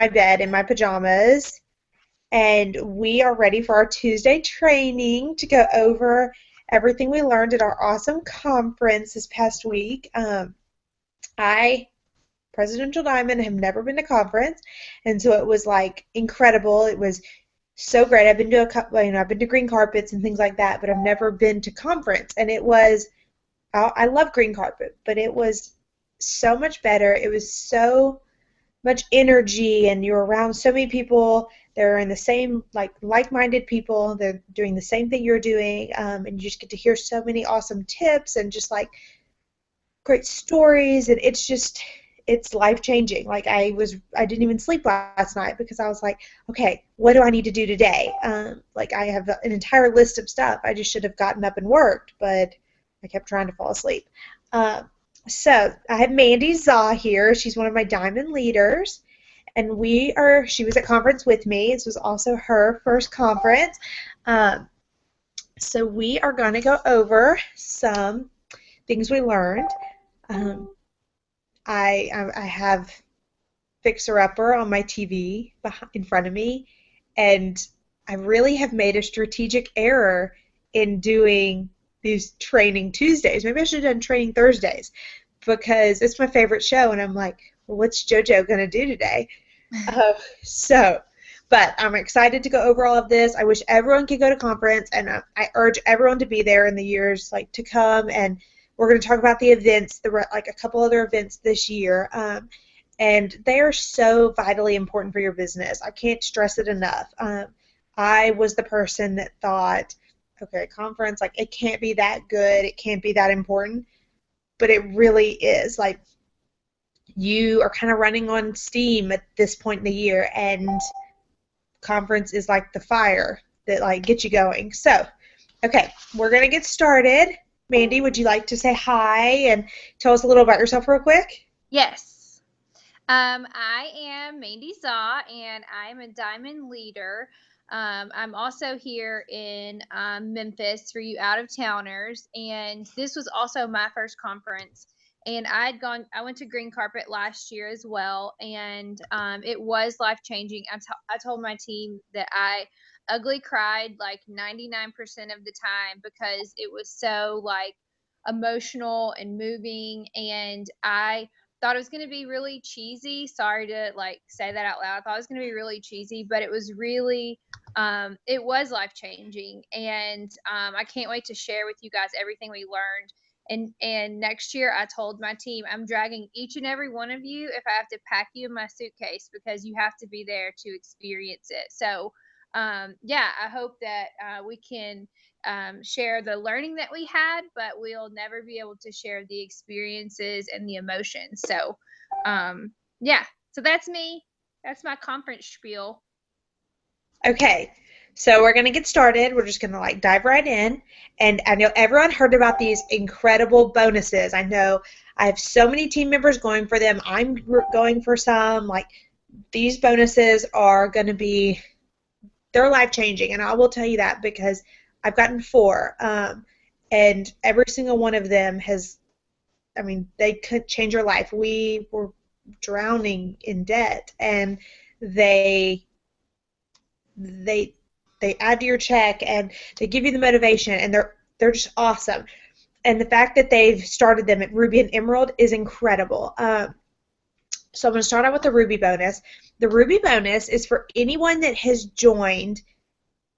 my bed in my pajamas, and we are ready for our Tuesday training to go over everything we learned at our awesome conference this past week. I, Presidential Diamond, have never been to conference, and so it was like incredible. It was so great. I've been to a couple, I've been to green carpets and things like that, but I've never been to conference, and it was. I love green carpet, but it was so much better. It was so much energy, and you're around so many people. They're in the same like-minded people. They're doing the same thing you're doing, and you just get to hear so many awesome tips and just like great stories, and it's life-changing. Like I didn't even sleep last night because I was like, okay, what do I need to do today? Like I have an entire list of stuff. I just should have gotten up and worked, but I kept trying to fall asleep. So I have Mandy Zaw here. She's one of my Diamond leaders, and she was at conference with me. This was also her first conference. So we are going to go over some things we learned. I have Fixer Upper on my TV in front of me, and I really have made a strategic error in doing these training Tuesdays. Maybe I should have done training Thursdays because it's my favorite show, and I'm like, well, what's JoJo going to do today? But I'm excited to go over all of this. I wish everyone could go to conference, and I urge everyone to be there in the years to come, and we're going to talk about the events, a couple other events this year, and they are so vitally important for your business. I can't stress it enough. I was the person that thought, okay, conference, it can't be that good, it can't be that important, but it really is. Like, you are kind of running on steam at this point in the year, and conference is like the fire that gets you going. So, okay, we're going to get started. Mandy, would you like to say hi and tell us a little about yourself real quick? Yes. I am Mandy Zaw, and I'm a Diamond leader. I'm also here in Memphis for you out-of-towners, and this was also my first conference. And I went to Green Carpet last year as well, and it was life-changing. I told my team that I ugly cried 99% of the time because it was so emotional and moving, and I thought it was going to be really cheesy. Sorry to say that out loud. I thought it was going to be really cheesy, but it was really it was life changing, and I can't wait to share with you guys everything we learned. And next year, I told my team I'm dragging each and every one of you if I have to pack you in my suitcase because you have to be there to experience it. So yeah, I hope that we can share the learning that we had, but we'll never be able to share the experiences and the emotions. So yeah, so that's me. That's my conference spiel. Okay, so we're going to get started. We're just going to dive right in. And I know everyone heard about these incredible bonuses. I know I have so many team members going for them. I'm going for some. These bonuses are going to be, they're life-changing. And I will tell you that because I've gotten 4. And every single one of them they could change your life. We were drowning in debt, and they add to your check, and they give you the motivation, and they're just awesome. And the fact that they've started them at Ruby and Emerald is incredible. So I'm going to start out with the Ruby bonus. The Ruby bonus is for anyone that has joined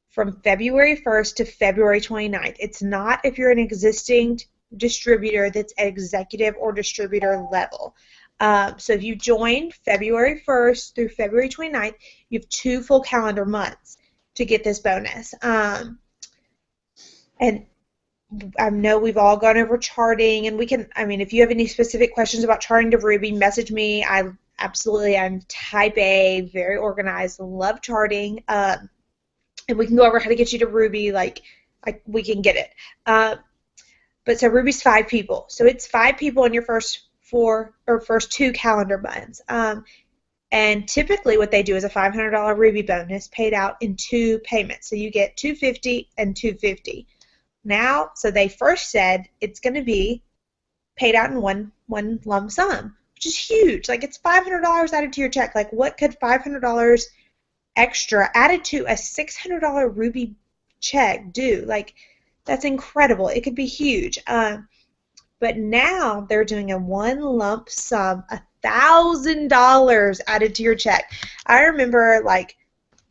from February 1st to February 29th. It's not if you're an existing distributor that's at executive or distributor level. So if you joined February 1st through February 29th, you have 2 full calendar months to get this bonus. And I know we've all gone over charting, and if you have any specific questions about charting to Ruby, message me. I'm type A, very organized, love charting. And we can go over how to get you to Ruby, we can get it. But so Ruby's 5 people. So it's 5 people in your first 2 calendar months. And typically what they do is a $500 Ruby bonus paid out in 2 payments. So you get $250 and $250. Now, so they first said it's going to be paid out in one lump sum. which is huge. Like, it's $500 added to your check. Like, what could $500 extra added to a $600 Ruby check do? Like, that's incredible. It could be huge. But now they're doing a one lump sum, $1,000 added to your check. I remember, like,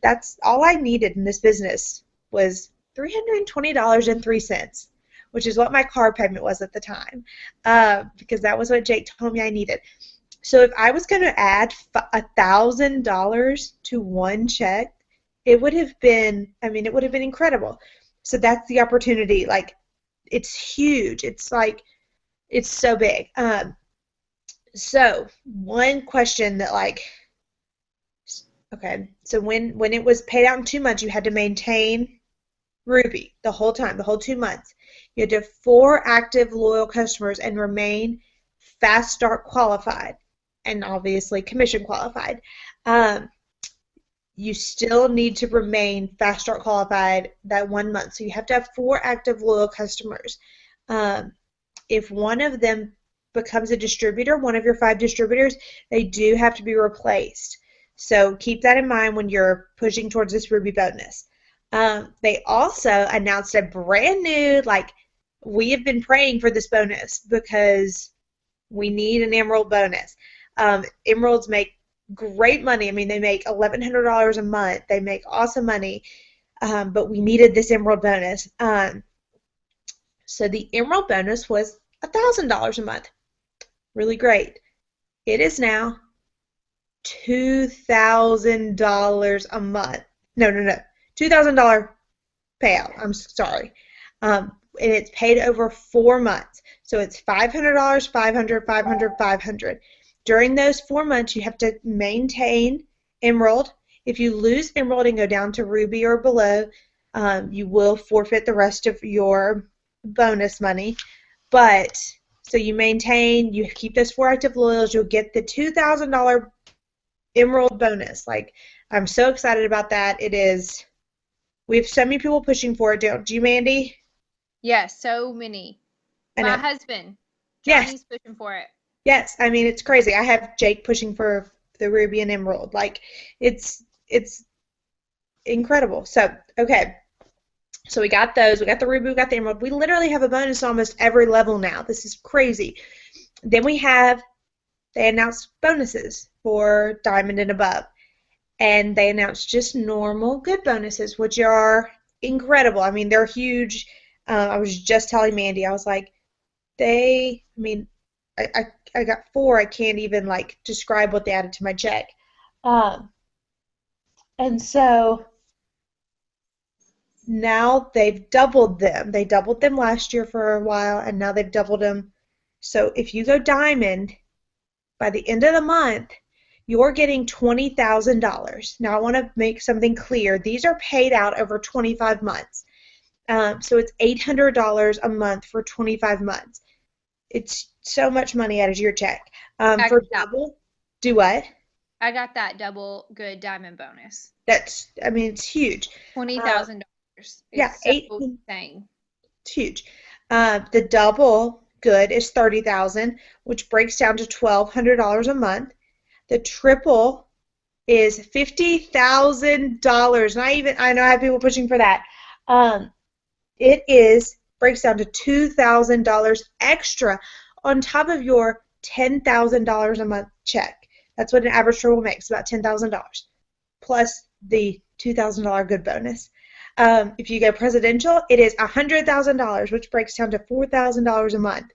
that's all I needed in this business was $320.03, which is what my car payment was at the time, because that was what Jake told me I needed. So if I was going to add $1,000 to one check, it would have been, I mean, it would have been incredible. So that's the opportunity. Like, it's huge. It's like, it's so big. So one question that, like, okay, so when it was paid out in 2 months, you had to maintain Ruby the whole time, the whole 2 months. You had to have 4 active loyal customers and remain Fast Start qualified and obviously commission qualified. You still need to remain Fast Start qualified that 1 month. So you have to have 4 active loyal customers. If one of them becomes a distributor, one of your 5 distributors, they do have to be replaced. So keep that in mind when you're pushing towards this Ruby bonus. They also announced a brand new, like, we have been praying for this bonus because we need an Emerald bonus. Emeralds make great money. I mean, they make $1,100 a month. They make awesome money, but we needed this Emerald bonus. So the Emerald bonus was $1,000 a month. Really great. It is now $2,000 a month. No. $2,000 payout. I'm sorry. And it's paid over 4 months. So it's $500, $500, $500, $500. During those 4 months, you have to maintain Emerald. If you lose Emerald and go down to Ruby or below, you will forfeit the rest of your bonus money. But so you maintain, you keep those 4 active loyals, you'll get the $2,000 Emerald bonus. Like, I'm so excited about that. It is. We have so many people pushing for it, don't you, Mandy? Yes, so many. My husband, Johnny's pushing for it. Yes, I mean, it's crazy. I have Jake pushing for the Ruby and Emerald. Like, it's incredible. So, okay. So we got those. We got the Ruby, we got the Emerald. We literally have a bonus almost every level now. This is crazy. Then they announced bonuses for Diamond and above. And they announced just normal good bonuses, which are incredible. I mean, they're huge. I was just telling Mandy, I was like, I got 4. I can't even, like, describe what they added to my check. And so now they've doubled them. They doubled them last year for a while, and now they've doubled them. So if you go Diamond, by the end of the month, you're getting $20,000. Now, I want to make something clear. These are paid out over 25 months. So it's $800 a month for 25 months. It's so much money out of your check. For double, do what? I got that double good Diamond bonus. It's huge. $20,000. Yeah, insane. It's huge. The double good is $30,000, which breaks down to $1,200 a month. The triple is $50,000. I know I have people pushing for that. Breaks down to $2,000 extra on top of your $10,000 a month check. That's what an average triple makes, about $10,000, plus the $2,000 good bonus. If you go presidential, it is $100,000, which breaks down to $4,000 a month.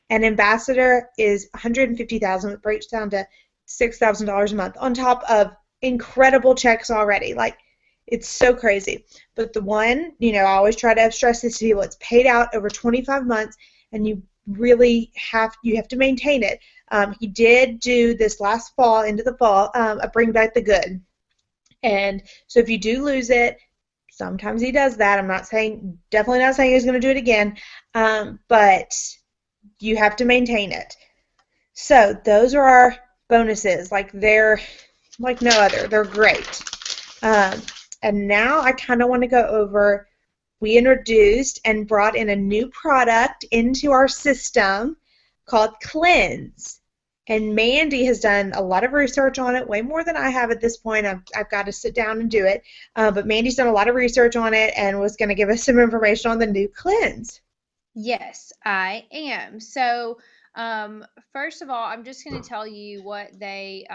And ambassador is $150,000, which breaks down to $6,000 a month, on top of incredible checks already. Like, it's so crazy. But the one, I always try to stress this to people, it's paid out over 25 months, and you really have to maintain it. He did do this last fall, into the fall, a Bring Back the Good. And so if you do lose it, sometimes he does that. Definitely not saying he's going to do it again, but you have to maintain it. So those are our bonuses. Like, they're like no other. They're great. And now I kind of want to go over, we introduced and brought in a new product into our system called Cleanse. And Mandy has done a lot of research on it, way more than I have at this point. I've got to sit down and do it. But Mandy's done a lot of research on it and was going to give us some information on the new cleanse. Yes, I am. So, first of all, I'm just going to tell you what they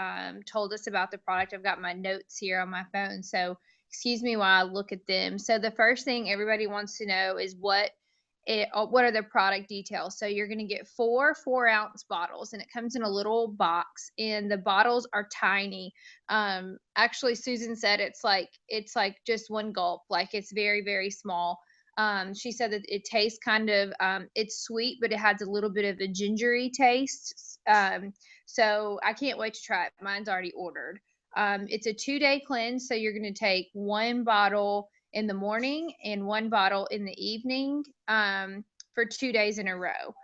told us about the product. I've got my notes here on my phone, so excuse me while I look at them. So, the first thing everybody wants to know is what are the product details. So, you're going to get 4 4-ounce bottles, and it comes in a little box, and the bottles are tiny. Actually, Susan said it's like just one gulp, like it's very very small. She said that it tastes kind of it's sweet, but it has a little bit of a gingery taste. So I can't wait to try it. Mine's already ordered. It's a 2-day cleanse, so you're going to take one bottle in the morning and one bottle in the evening for 2 days in a row.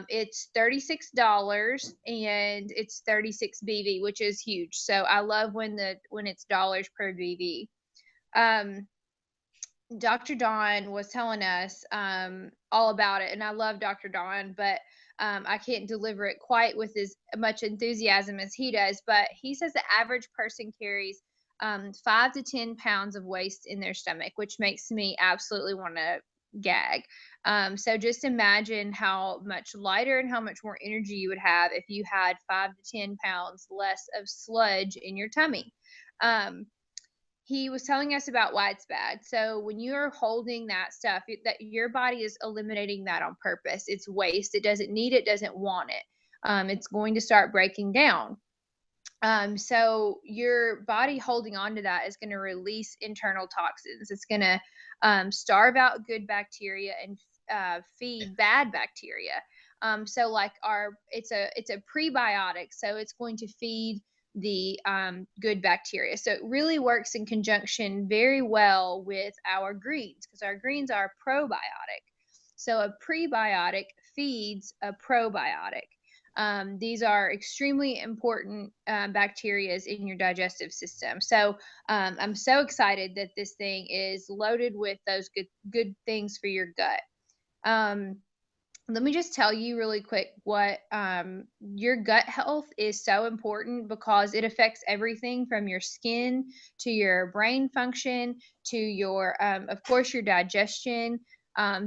It's $36 and it's 36 BV, which is huge. So I love when it's dollars per BV. Um, Dr. Don was telling us all about it, and I love Dr. Don, but I can't deliver it quite with as much enthusiasm as he does. But he says the average person carries 5 to 10 pounds of waste in their stomach, which makes me absolutely want to gag. So just imagine how much lighter and how much more energy you would have if you had 5 to 10 pounds less of sludge in your tummy. Um, he was telling us about why it's bad. So when you're holding that stuff, that your body is eliminating that on purpose. It's waste. It doesn't need it, doesn't want it. It's going to start breaking down. So your body holding on to that is going to release internal toxins. It's going to starve out good bacteria and feed bad bacteria. So like it's a prebiotic, so it's going to feed the good bacteria. So it really works in conjunction very well with our greens because our greens are probiotic. So a prebiotic feeds a probiotic. These are extremely important bacteria in your digestive system. So I'm so excited that this thing is loaded with those good things for your gut. Um, Let me just tell you really quick what your gut health is so important because it affects everything from your skin to your brain function to your, of course, your digestion.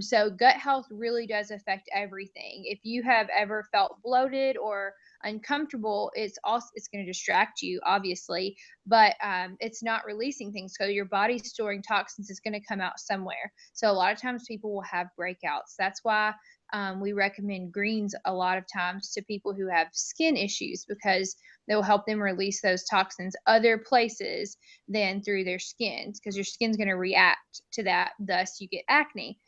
So gut health really does affect everything. If you have ever felt bloated or uncomfortable, it's going to distract you, obviously, but it's not releasing things. So your body's storing toxins is going to come out somewhere. So a lot of times people will have breakouts. That's why we recommend greens a lot of times to people who have skin issues because they will help them release those toxins other places than through their skins because your skin's going to react to that. Thus, you get acne.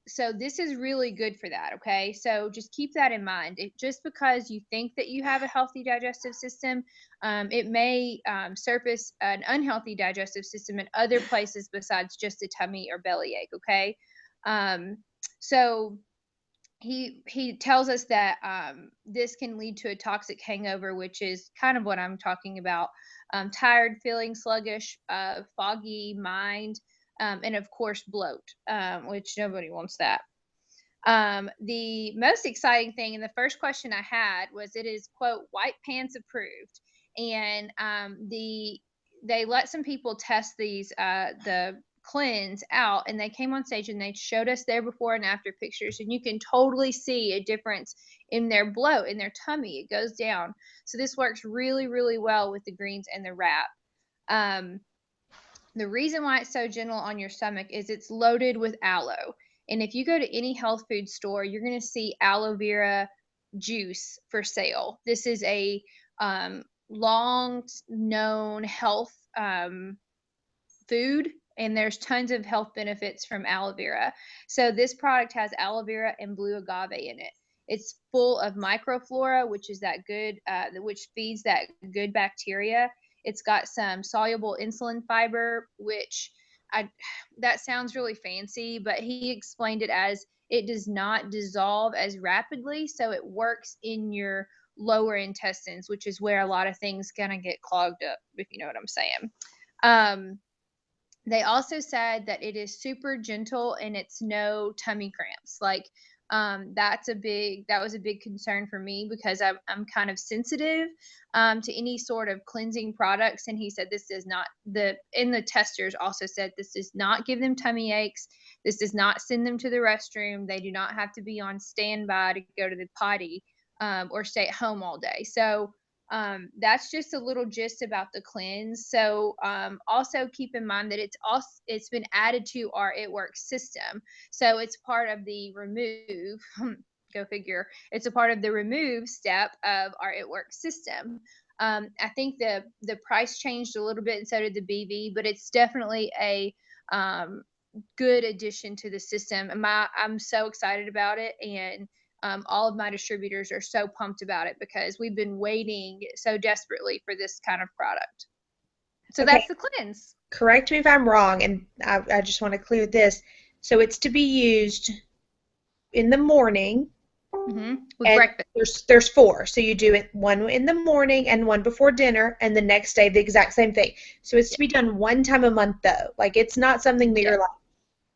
So this is really good for that. Okay. So just keep that in mind. Just because you think that you have a healthy digestive system, it may surface an unhealthy digestive system in other places besides just a tummy or bellyache. Okay. So he tells us that this can lead to a toxic hangover, which is kind of what I'm talking about. Tired, feeling sluggish, foggy mind, and of course bloat, which nobody wants that. The most exciting thing, and the first question I had was, it is quote white pants approved, and they let some people test the cleanse out, and they came on stage and they showed us their before and after pictures, and you can totally see a difference in their bloat in their tummy. It goes down. So this works really really well with the greens and the wrap. Um, the reason why it's so gentle on your stomach is it's loaded with aloe. And if you go to any health food store, you're going to see aloe vera juice for sale. This is a long known health food, and there's tons of health benefits from aloe vera. So this product has aloe vera and blue agave in it. It's full of microflora, which is that good, which feeds that good bacteria. It's got some soluble insulin fiber, which I that sounds really fancy, but he explained it as it does not dissolve as rapidly, so it works in your lower intestines, which is where a lot of things gonna get clogged up, if you know what I'm saying. Um, they also said that it is super gentle and it's no tummy cramps. Like That was a big concern for me because I'm kind of sensitive to any sort of cleansing products. And he said this does not, the testers also said this does not give them tummy aches. This does not send them to the restroom. They do not have to be on standby to go to the potty, or stay at home all day. So that's just a little gist about the cleanse. So also keep in mind that it's been added to our It Works system. So it's part of the remove. Go figure. It's a part of the remove step of our It Works system. I think the price changed a little bit, and so did the BV, but it's definitely a good addition to the system. And I'm so excited about it, and all of my distributors are so pumped about it because we've been waiting so desperately for this kind of product. So Okay, that's the cleanse. correct me if I'm wrong, and I just want to clear this. So it's to be used in the morning, With and breakfast. there's four. So you do it one in the morning and one before dinner, and the next day the exact same thing. So it's to be done one time a month, though. Like, it's not something that Yeah. you're like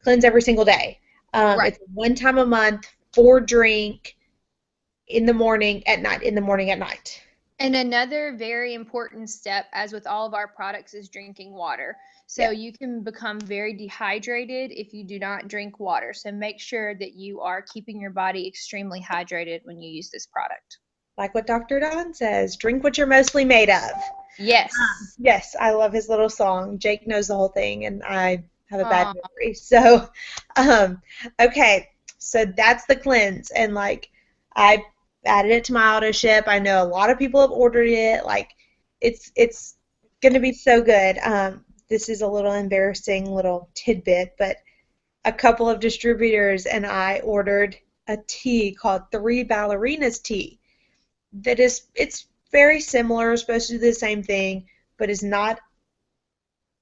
cleanse every single day. Right. It's one time a month for drink in the morning, at night, in the morning, at night. And another very important step, as with all of our products, is drinking water. So Yeah. you can become very dehydrated if you do not drink water. So make sure that you are keeping your body extremely hydrated when you use this product. Like what Dr. Don says, drink what you're mostly made of. Yes. Yes, I love his little song. Jake knows the whole thing, and I have a bad Uh, memory. So, um, okay, so that's the cleanse, and like I added it to my auto ship. I know a lot of people have ordered it. Like, it's gonna be so good. This is a little embarrassing little tidbit, but a couple of distributors and I ordered a tea called Three Ballerinas tea. It's very similar, supposed to do the same thing, but is not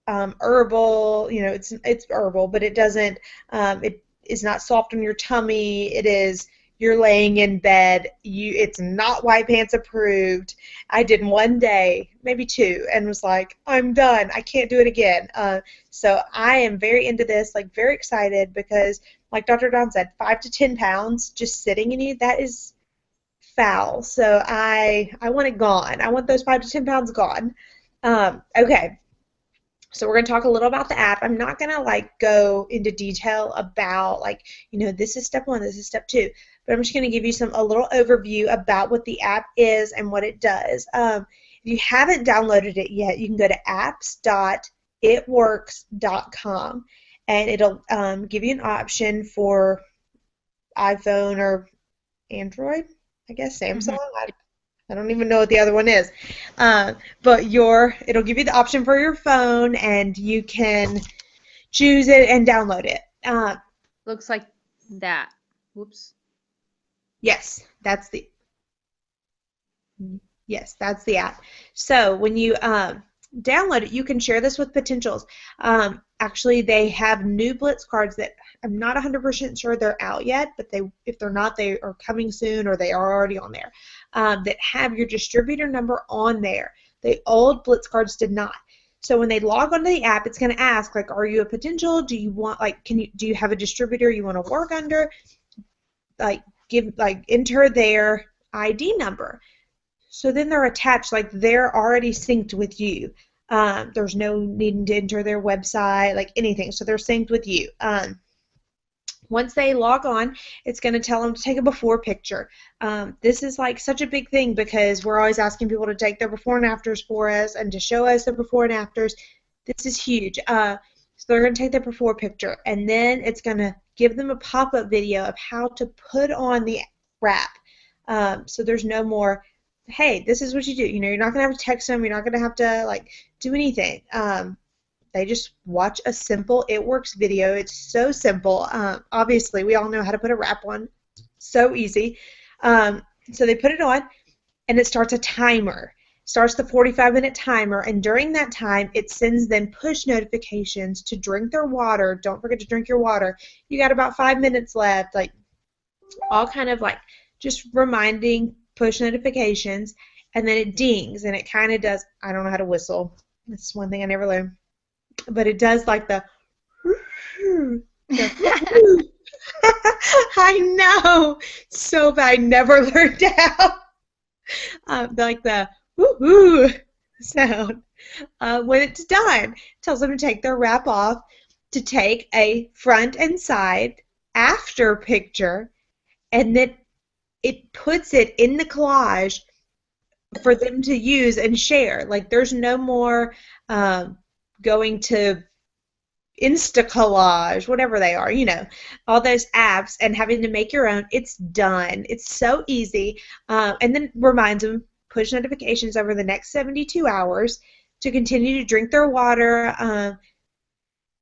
herbal. You know, it's herbal, but it doesn't. It is not soft on your tummy. It is, you're laying in bed. It's not White Pants approved. I did one day, maybe two, and was like, I'm done. I can't do it again. So I am very into this, like very excited because, like Dr. Don said, 5 to 10 pounds just sitting in you. That is foul. So I want it gone. I want those 5 to 10 pounds gone. Okay. So we're going to talk a little about the app. I'm not going to like go into detail about like, this is step one, this is step two, but I'm just going to give you a little overview about what the app is and what it does. If you haven't downloaded it yet, you can go to apps.itworks.com, and it'll give you an option for iPhone or Android, I guess Samsung. I don't even know what the other one is. But it'll give you the option for your phone, and you can choose it and download it. Looks like that. Whoops. Yes, that's the app. So when you download it, you can share this with potentials. Actually, they have new Blitz cards that I'm not 100% sure they're out yet, but if they're not, they are coming soon, or they are already on there, that have your distributor number on there. The old Blitz cards did not. So when they log onto the app, it's going to ask, like, are you a potential? Do you want, like, do you have a distributor you want to work under? Like, enter their ID number. So then they're attached, like they're already synced with you. There's no needing to enter their website, like anything. So they're synced with you. Once they log on, it's going to tell them to take a before picture. This is like such a big thing because we're always asking people to take their before and afters for us and to show us their before and afters. This is huge. So they're going to take their before picture, and then it's going to give them a pop-up video of how to put on the wrap. So there's no more, hey, this is what you do. You're not going to have to text them. You're not going to have to like do anything. They just watch a simple It Works video. It's so simple. Obviously, we all know how to put a wrap on. So easy. So they put it on, and it starts a timer. Starts the 45-minute timer, and during that time, it sends them push notifications to drink their water. Don't forget to drink your water. You got about 5 minutes left. Like, all kind of like just reminding push notifications, and then it dings, and it kind of does, I don't know how to whistle. That's one thing I never learned. But it does like the I know. So bad. I never learned how. Like the woo-hoo sound. When it's done, it tells them to take their wrap off, to take a front and side after picture, and then it puts it in the collage for them to use and share. Like there's no more going to Instacollage, whatever they are, all those apps and having to make your own. It's done. It's so easy. And then reminds them, push notifications over the next 72 hours to continue to drink their water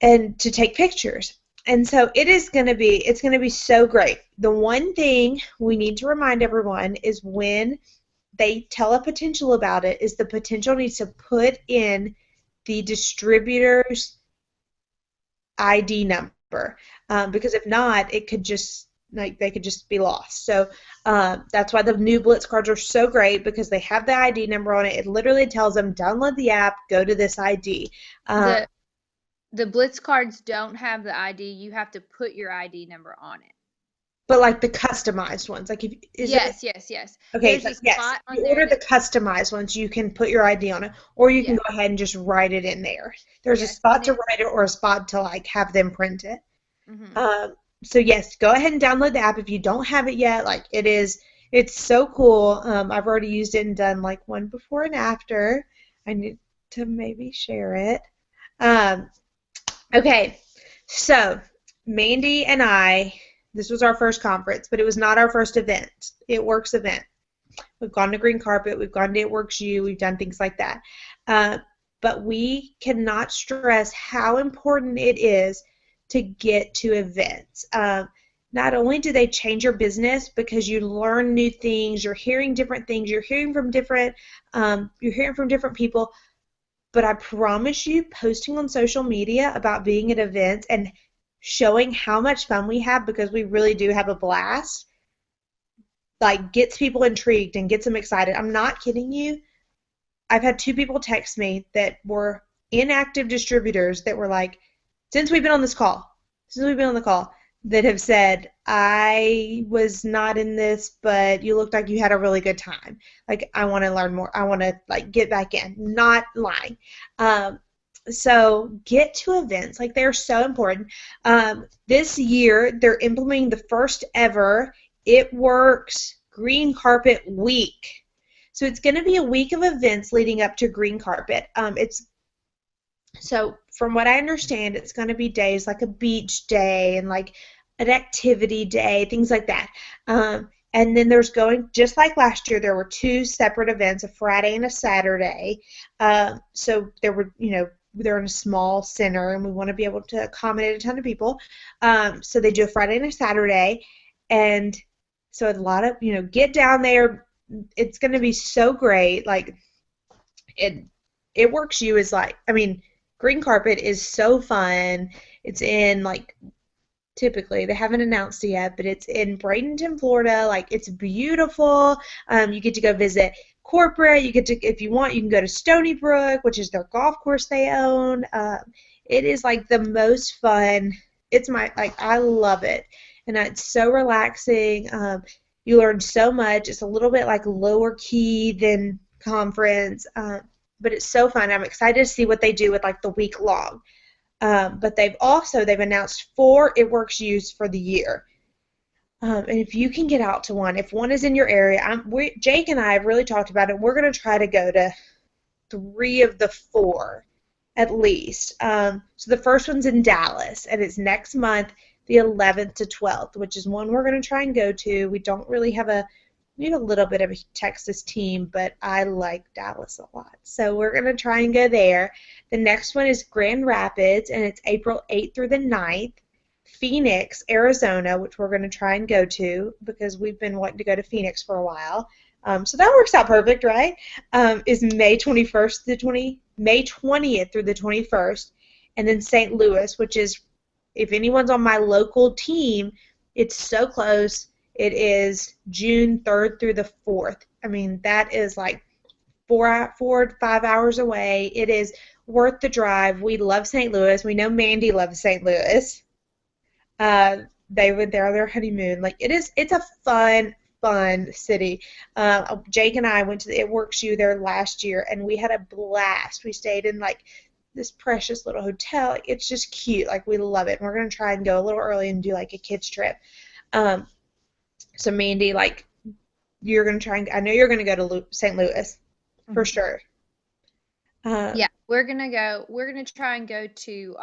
and to take pictures. And so it's going to be so great. The one thing we need to remind everyone is when they tell a potential about it is the potential needs to put in the distributor's ID number, because if not, it could just they could just be lost. So that's why the new Blitz cards are so great, because they have the ID number on it. It literally tells them download the app, go to this ID. The Blitz cards don't have the ID. You have to put your ID number on it. But like the customized ones, like yes. Okay, so yes. If you order the customized ones, you can put your ID on it, or you can go ahead and just write it in there. There's a spot to write it or a spot to like have them print it. Mm-hmm. So yes, go ahead and download the app if you don't have it yet. Like it's so cool. I've already used it and done like one before and after. I need to maybe share it. Okay, so Mandy and I, this was our first conference, but it was not our first event. It Works event. We've gone to Green Carpet. We've gone to It Works U. We've done things like that. But we cannot stress how important it is to get to events. Not only do they change your business because you learn new things, you're hearing different things, you're hearing from different people, but I promise you, posting on social media about being at events and showing how much fun we have, because we really do have a blast, like gets people intrigued and gets them excited. I'm not kidding you. I've had 2 people text me that were inactive distributors that were like, since we've been on the call, that have said, I was not in this, but you looked like you had a really good time. Like, I want to learn more. I want to like get back in. Not lying. So get to events. Like, they're so important. This year, they're implementing the first ever It Works Green Carpet Week. So it's going to be a week of events leading up to Green Carpet. So from what I understand, it's going to be days like a beach day and like an activity day, things like that. And then there's going, just like last year, there were 2 separate events, a Friday and a Saturday. So there were, they're in a small center, and we want to be able to accommodate a ton of people. So they do a Friday and a Saturday. And so a lot of, get down there. It's going to be so great. Like, It Works U is like, Green Carpet is so fun. It's in, like, typically, they haven't announced it yet, but it's in Bradenton, Florida. Like, it's beautiful. You get to go visit corporate. You get to, if you want, you can go to Stony Brook, which is their golf course they own. It is, like, the most fun. It's I love it. And it's so relaxing. You learn so much. It's a little bit, like, lower key than conference. But it's so fun. I'm excited to see what they do with like the week long. But they've announced 4 It Works U's for the year. And if you can get out to one, if one is in your area, Jake and I have really talked about it. We're going to try to go to 3 of the 4 at least. So the first one's in Dallas, and it's next month, the 11th to 12th, which is one we're going to try and go to. We don't really have we have a little bit of a Texas team, but I like Dallas a lot. So we're going to try and go there. The next one is Grand Rapids, and it's April 8th through the 9th. Phoenix, Arizona, which we're going to try and go to because we've been wanting to go to Phoenix for a while. So that works out perfect, right? Is May 20th through the 21st. And then St. Louis, which is, if anyone's on my local team, it's so close. It is June 3rd through the 4th. That is like 4 to 5 hours away. It is worth the drive. We love St. Louis. We know Mandy loves St. Louis. they were there on their honeymoon. Like it's a fun city. Jake and I went to the It Works You there last year, and we had a blast. We stayed in like this precious little hotel. It's just cute. Like we love it. And we're gonna try and go a little early and do like a kids trip. Um, so Mandy, like you're gonna try and I know you're gonna go to St. Louis for Mhm. sure. Yeah, we're gonna go. We're gonna try and go to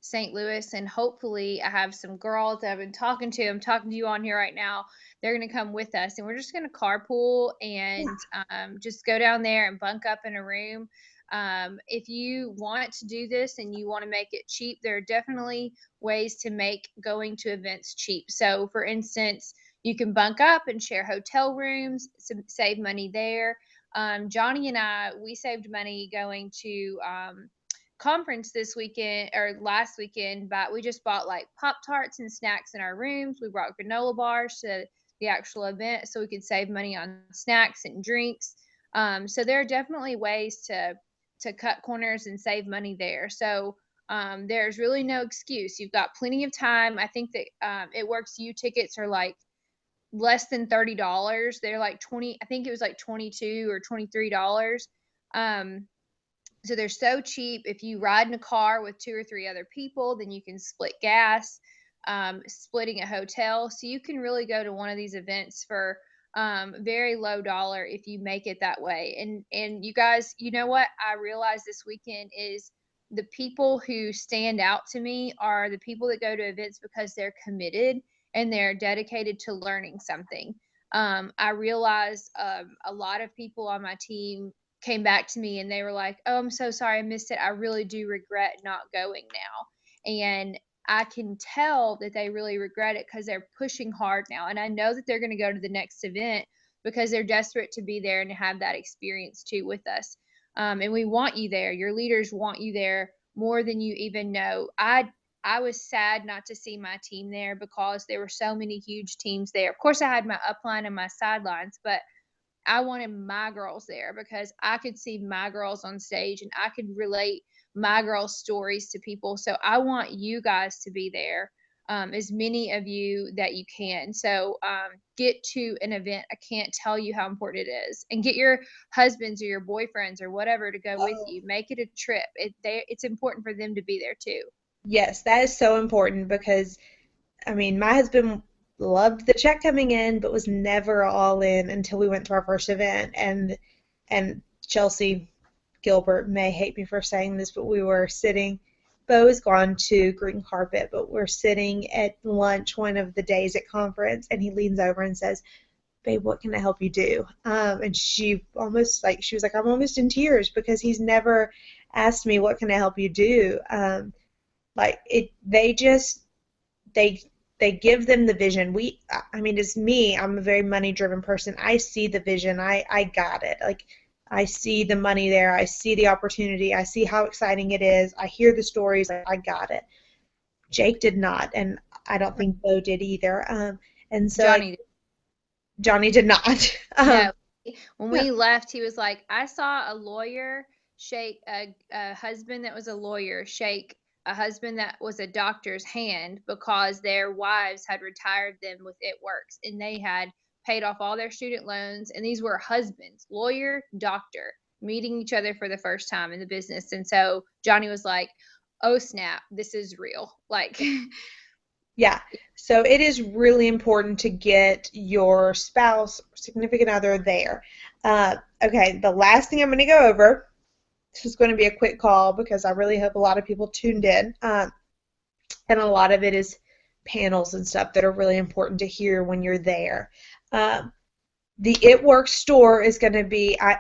St. Louis, and hopefully, I have some girls that I've been talking to. I'm talking to you on here right now. They're gonna come with us, and we're just gonna carpool Yeah. and just go down there and bunk up in a room. If you want to do this and you want to make it cheap, there are definitely ways to make going to events cheap. So, for instance, you can bunk up and share hotel rooms, save money there. Johnny and I, we saved money going to conference this weekend or last weekend, but we just bought like Pop Tarts and snacks in our rooms. We brought granola bars to the actual event so we could save money on snacks and drinks. So there are definitely ways to cut corners and save money there. So there's really no excuse. You've got plenty of time. I think that It Works You tickets are like less than $30. They're like 20, I think it was like 22 or $23. Um, so they're so cheap. If you ride in a car with two or three other people, then you can split gas, splitting a hotel. So you can really go to one of these events for very low dollar if you make it that way. And you guys, you know what I realized this weekend is the people who stand out to me are the people that go to events because they're committed and they're dedicated to learning something. I realized a lot of people on my team came back to me and they were like, "Oh, I'm so sorry I missed it. I really do regret not going now." And I can tell that they really regret it because they're pushing hard now. And I know that they're going to go to the next event because they're desperate to be there and have that experience too with us. And we want you there. Your leaders want you there more than you even know. I was sad not to see my team there because there were so many huge teams there. Of course, I had my upline and my sidelines, but I wanted my girls there because I could see my girls on stage and I could relate my girls' stories to people. So I want you guys to be there, as many of you that you can. So get to an event. I can't tell you how important it is. And get your husbands or your boyfriends or whatever to go with Oh, you. Make it a trip. It's important for them to be there too. yes, that is so important because I mean, my husband loved the check coming in, but was never all in until we went to our first event. And Chelsea Gilbert may hate me for saying this, but we were sitting. Bo has gone to green carpet, but we're sitting at lunch one of the days at conference, and he leans over and says, "Babe, what can I help you do?" And she was like, "I'm almost in tears because he's never asked me what can I help you do." Like it, they they give them the vision. I mean, it's me. I'm a very money driven person. I see the vision. I got it. Like I see the money there. I see the opportunity. I see how exciting it is. I hear the stories. I got it. Jake did not, and I don't think Bo did either. And so like Johnny, Johnny did not. no. When we left, he was like, I saw a lawyer shake a husband that was a lawyer shake a husband that was a doctor's hand because their wives had retired them with It Works and they had paid off all their student loans. And these were husbands, lawyer, doctor, meeting each other for the first time in the business. And so Johnny was like, oh, snap, this is real. Like, Yeah. So it is really important to get your spouse, significant other there. Okay, the last thing I'm going to go over, this is going to be a quick call because I really hope a lot of people tuned in. And a lot of it is panels and stuff that are really important to hear when you're there. Um, the It Works store is going to be, I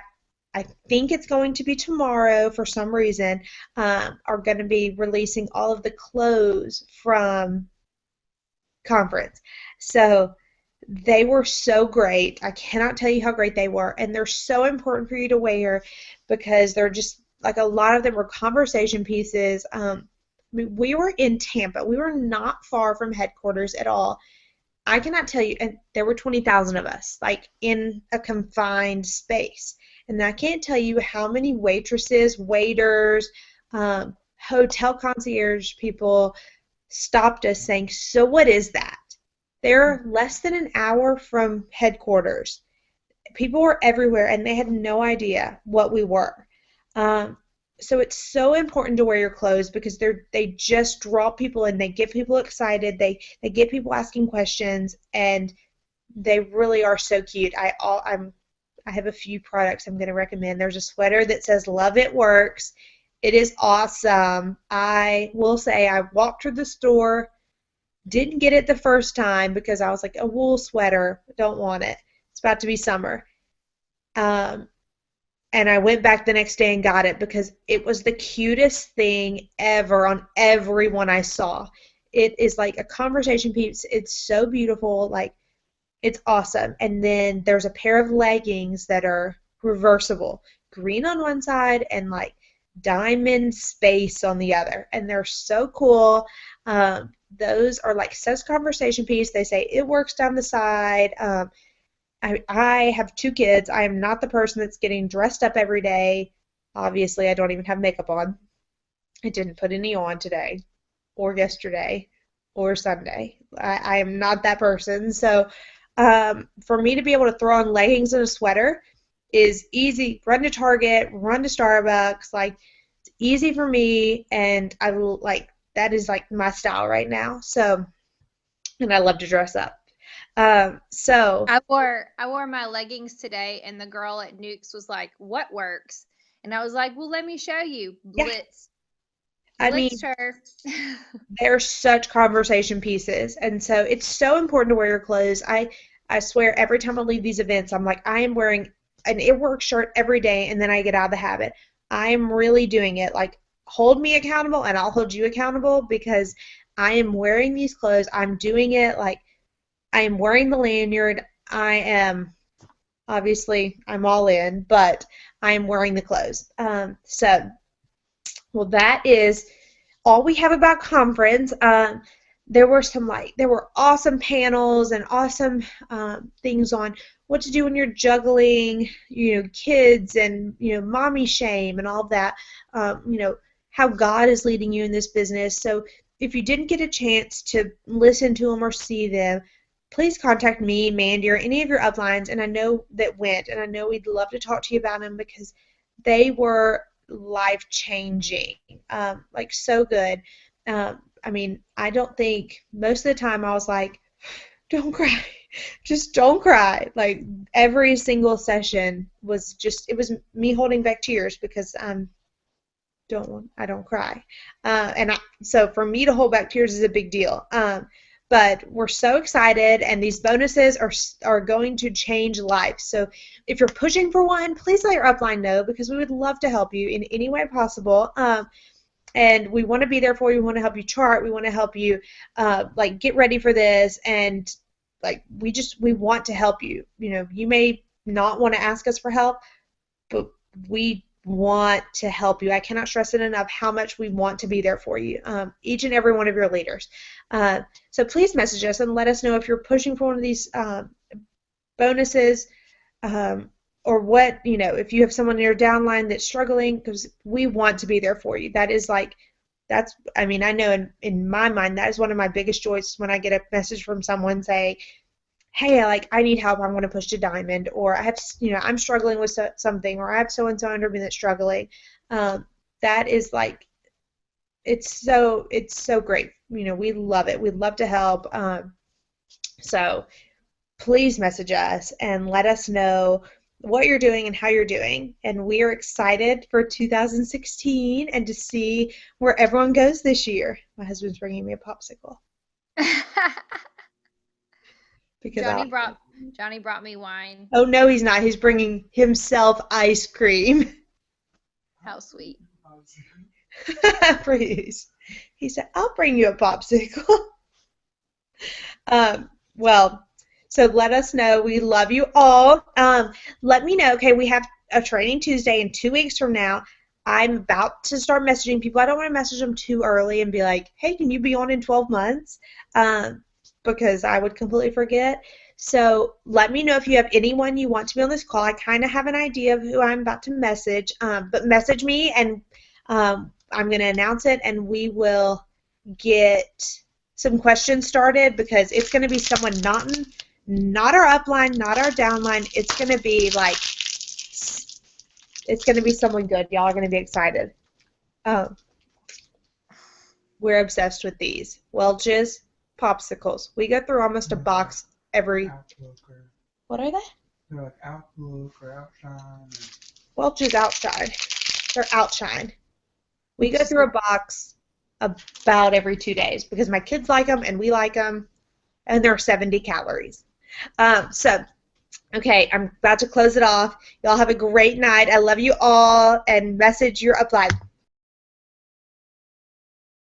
think it's going to be tomorrow for some reason, are going to be releasing all of the clothes from conference. So they were so great. I cannot tell you how great they were. And they're so important for you to wear because they're just like a lot of them were conversation pieces. I mean, we were in Tampa. We were not far from headquarters at all. I cannot tell you, and there were 20,000 of us, like in a confined space. And I can't tell you how many waitresses, waiters, hotel concierge people, stopped us saying, "So what is that?" They're less than an hour from headquarters. People were everywhere, and they had no idea what we were. Um, so it's so important to wear your clothes because they just draw people in. They get people excited. They get people asking questions, and they really are so cute. I have a few products I'm going to recommend. There's a sweater that says "Love It Works." It is awesome. I will say I walked through the store, didn't get it the first time because I was like, a wool sweater, don't want it. It's about to be summer. Um, and I went back the next day and got it because it was the cutest thing ever on everyone I saw. It is like a conversation piece. It's so beautiful. Like, it's awesome. And then there's a pair of leggings that are reversible, green on one side and like diamond space on the other. And they're so cool. Those are like says conversation piece. They say it works down the side. I have two kids. I am not the person that's getting dressed up every day. Obviously, I don't even have makeup on. I didn't put any on today or yesterday or Sunday. I am not that person. So for me to be able to throw on leggings and a sweater is easy. Run to Target, run to Starbucks. Like, it's easy for me, and I like that is like my style right now. So, and I love to dress up. So I wore my leggings today, and the girl at Nukes was like, "What works?" And I was like, "Well, let me show you." yeah, I Blitzed mean, her. they're such conversation pieces, and so it's so important to wear your clothes. I swear every time I leave these events, I'm like, I am wearing an It Works shirt every day, and then I get out of the habit. I'm really doing it. Like, hold me accountable, and I'll hold you accountable because I am wearing these clothes. I'm doing it. Like, I am wearing the lanyard. I am obviously I'm all in, but I am wearing the clothes. Well, that is all we have about conference. There were awesome panels and awesome things on what to do when you're juggling, kids and mommy shame and all of that. How God is leading you in this business. So if you didn't get a chance to listen to them or see them, please contact me, Mandy, or any of your uplines. And I know that went, and I know we'd love to talk to you about them because they were life changing, like so good. I mean, I don't think most of the time I was like, don't cry, just don't cry. Like every single session was just, it was me holding back tears because I don't cry, so for me to hold back tears is a big deal. But we're so excited, and these bonuses are going to change lives. So if you're pushing for one, please let your upline know because we would love to help you in any way possible. And we want to be there for you. We want to help you chart. We want to help you like get ready for this, and like we want to help you. You may not want to ask us for help, but we want to help you. I cannot stress it enough how much we want to be there for you, each and every one of your leaders. So please message us and let us know if you're pushing for one of these bonuses, or what, if you have someone in your downline that's struggling, because we want to be there for you. I mean, I know in my mind, that is one of my biggest joys when I get a message from someone saying, hey, like, I need help, I want to push to diamond, or I have, I'm struggling with something, or I have so-and-so under me that's struggling. That is like, it's so great. We love it. We'd love to help. So please message us and let us know what you're doing and how you're doing. And we are excited for 2016 and to see where everyone goes this year. My husband's bringing me a popsicle. Because Johnny brought me wine. Oh, no, he's not. He's bringing himself ice cream. How sweet. Please. He said, I'll bring you a popsicle. Well, so let us know. We love you all. Let me know. Okay, we have a training Tuesday in 2 weeks from now. I'm about to start messaging people. I don't want to message them too early and be like, hey, can you be on in 12 months? Because I would completely forget. So let me know if you have anyone you want to be on this call. I kind of have an idea of who I'm about to message, but message me, and I'm going to announce it, and we will get some questions started because it's going to be someone not our upline, not our downline. It's going to be like, it's going to be someone good. Y'all are going to be excited. We're obsessed with these. Welch's popsicles. We go through almost a box every. What are they? They're like Outlook or Outshine. Welch's Outshine. They're Outshine. We go through a box about every 2 days because my kids like them and we like them, and they're 70 calories. Okay, I'm about to close it off. Y'all have a great night. I love you all, and message your upline.